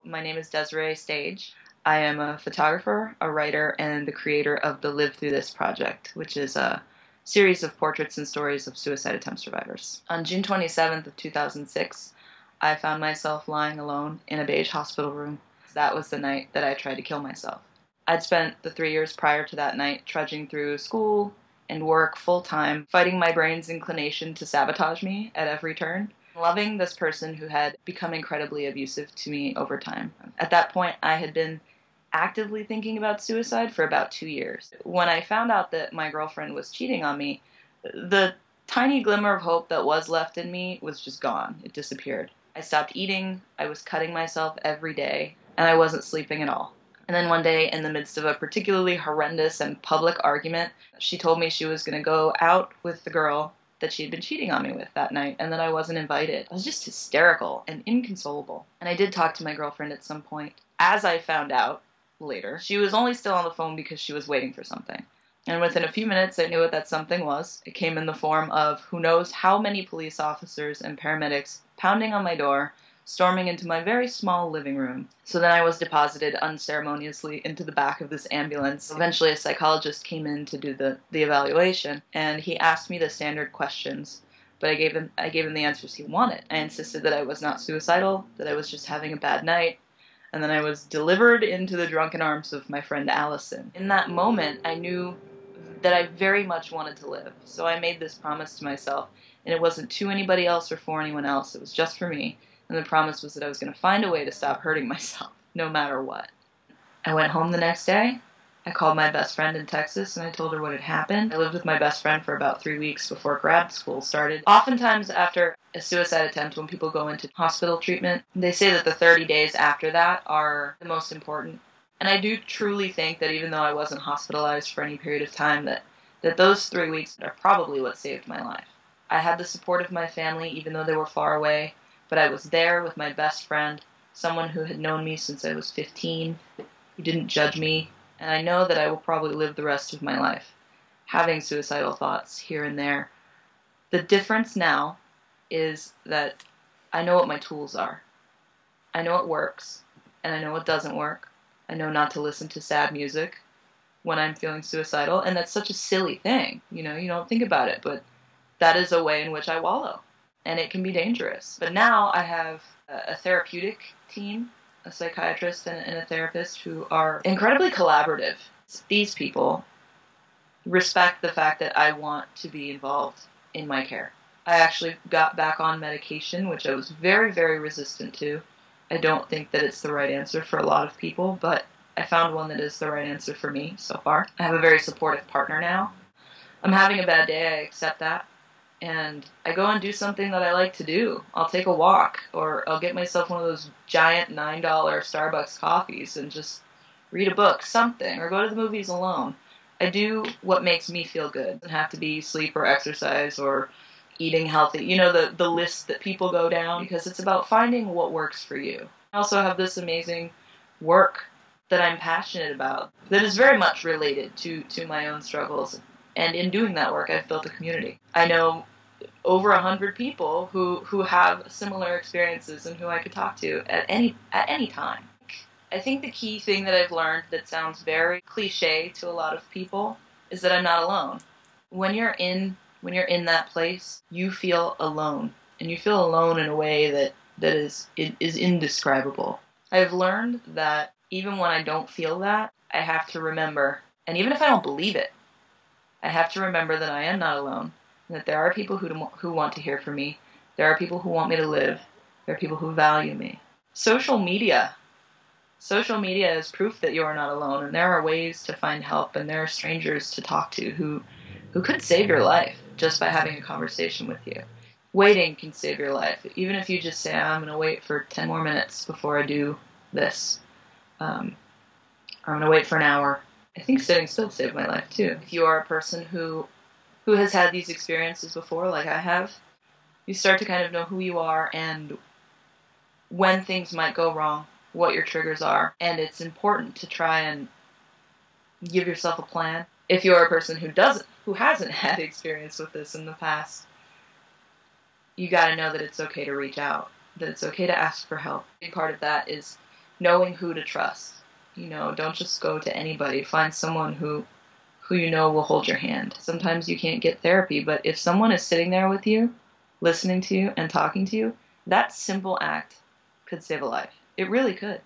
My name is Dese'Rae Stage. I am a photographer, a writer, and the creator of the Live Through This project, which is a series of portraits and stories of suicide attempt survivors. On June 27th of 2006, I found myself lying alone in a beige hospital room. That was the night that I tried to kill myself. I'd spent the 3 years prior to that night trudging through school and work full-time, fighting my brain's inclination to sabotage me at every turn, loving this person who had become incredibly abusive to me over time. At that point, I had been actively thinking about suicide for about 2 years. When I found out that my girlfriend was cheating on me, the tiny glimmer of hope that was left in me was just gone. It disappeared. I stopped eating, I was cutting myself every day, and I wasn't sleeping at all. And then one day, in the midst of a particularly horrendous and public argument, she told me she was going to go out with the girl that she had been cheating on me with that night, and that I wasn't invited. I was just hysterical and inconsolable. And I did talk to my girlfriend at some point. As I found out later, she was only still on the phone because she was waiting for something. And within a few minutes, I knew what that something was. It came in the form of who knows how many police officers and paramedics pounding on my door, storming into my very small living room. So then I was deposited unceremoniously into the back of this ambulance. Eventually a psychologist came in to do the evaluation, and he asked me the standard questions, but I gave him the answers he wanted. I insisted that I was not suicidal, that I was just having a bad night, and then I was delivered into the drunken arms of my friend Allison. In that moment, I knew that I very much wanted to live, so I made this promise to myself, and it wasn't to anybody else or for anyone else, it was just for me. And the promise was that I was going to find a way to stop hurting myself, no matter what. I went home the next day. I called my best friend in Texas, and I told her what had happened. I lived with my best friend for about 3 weeks before grad school started. Oftentimes after a suicide attempt, when people go into hospital treatment, they say that the 30 days after that are the most important. And I do truly think that even though I wasn't hospitalized for any period of time, that those 3 weeks are probably what saved my life. I had the support of my family, even though they were far away. But I was there with my best friend, someone who had known me since I was 15, who didn't judge me, and I know that I will probably live the rest of my life having suicidal thoughts here and there. The difference now is that I know what my tools are. I know what works, and I know what doesn't work. I know not to listen to sad music when I'm feeling suicidal, and that's such a silly thing. You don't think about it, but that is a way in which I wallow. And it can be dangerous. But now I have a therapeutic team, a psychiatrist and a therapist who are incredibly collaborative. These people respect the fact that I want to be involved in my care. I actually got back on medication, which I was very, very resistant to. I don't think that it's the right answer for a lot of people, but I found one that is the right answer for me so far. I have a very supportive partner now. I'm having a bad day, I accept that. And I go and do something that I like to do. I'll take a walk, or I'll get myself one of those giant $9 Starbucks coffees and just read a book, something, or go to the movies alone. I do what makes me feel good. It doesn't have to be sleep or exercise or eating healthy. The list that people go down, because it's about finding what works for you. I also have this amazing work that I'm passionate about that is very much related to my own struggles. And in doing that work, I've built a community. I know over 100 people who have similar experiences and who I could talk to at any time. I think the key thing that I've learned that sounds very cliche to a lot of people is that I'm not alone. When you're in that place, you feel alone. And you feel alone in a way that is indescribable. I've learned that even when I don't feel that, I have to remember, and even if I don't believe it, I have to remember that I am not alone, and that there are people who want to hear from me. There are people who want me to live. There are people who value me. Social media is proof that you are not alone, and there are ways to find help, and there are strangers to talk to who could save your life just by having a conversation with you. Waiting can save your life, even if you just say, I'm going to wait for 10 more minutes before I do this. Or I'm going to wait for an hour. I think sitting still saved my life, too. If you are a person who has had these experiences before, like I have, you start to kind of know who you are and when things might go wrong, what your triggers are. And it's important to try and give yourself a plan. If you're a person who hasn't had experience with this in the past, you gotta know that it's okay to reach out, that it's okay to ask for help. A big part of that is knowing who to trust. Don't just go to anybody. Find someone who you know will hold your hand. Sometimes you can't get therapy, but if someone is sitting there with you, listening to you and talking to you, that simple act could save a life. It really could.